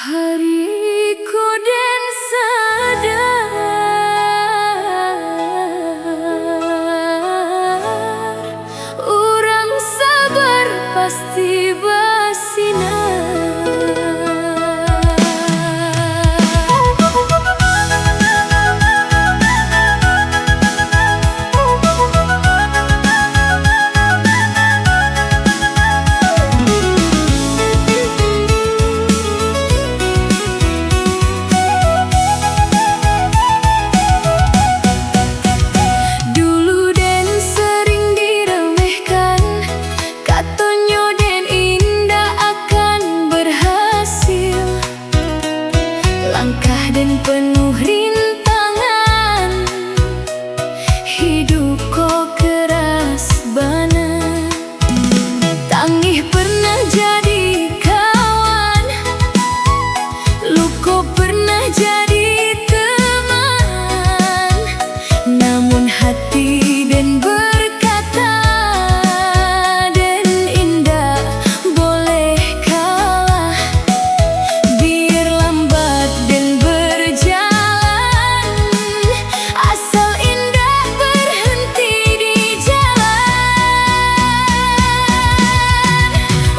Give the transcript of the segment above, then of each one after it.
Hariku dan sadar urang sabar pasti basinar. Langkah dan penuh rintangan, hidup kok keras bana. Tangih pernah jadi kawan, luko pernah jadi teman. Namun hati dan berkata dan indah boleh kalah. Biar lambat dan berjalan, asal indah berhenti di jalan.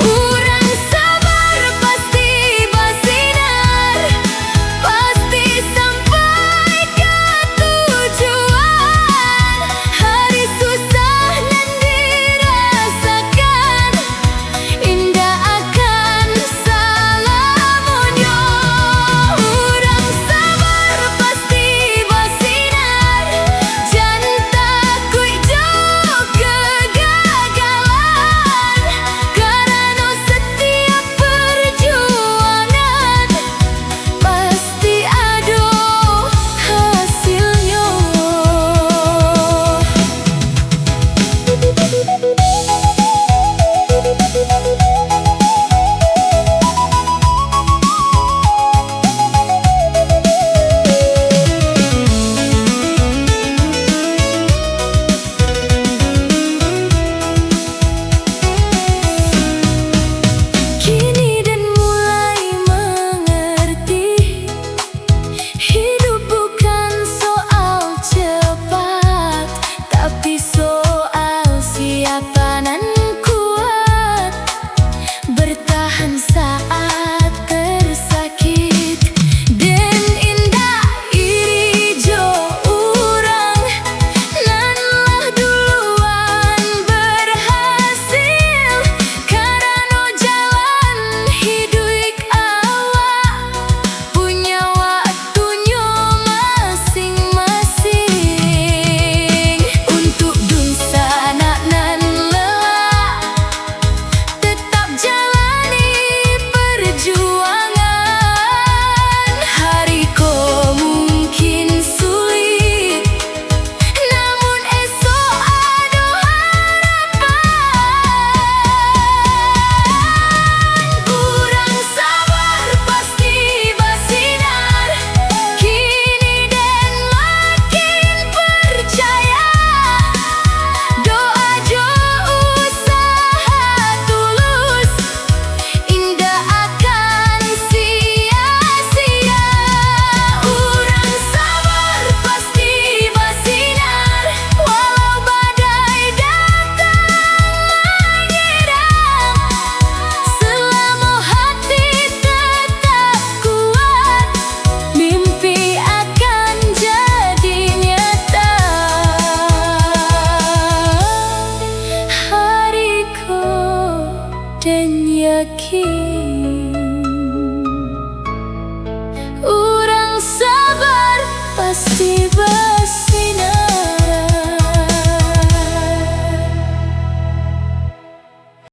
Urang sabar pasti basinar, pasti sampai ke tujuan. Hari susah nan dirasakan, indah akan salamunyo. Urang sabar pasti basinar, jan takut jo kegagalan. Karena setiap perjuangan pasti ada hasilnya. Kini dan mulai mengerti, hidup bukan soal cepat, tapi soal siapa nan kuat bertahan saat tersakit. Dan indah iri jo urang nan lah duluan berhasil. Karena jalan hidup awak punya waktunya masing-masing. Untuk dunsa nak nan lelah, tetap jalani perjuangan. Hari ko mungkin sulit, namun esok ada harapan. Urang sabar pasti basinar, kini dan makin percaya. Doa jo usaha tulus, indah akan sia-sia. Urang sabar pasti basinar, walau badai datang menyerang. Selama hati tetap kuat, mimpi akan jadi nyata. Hariku dan yakin.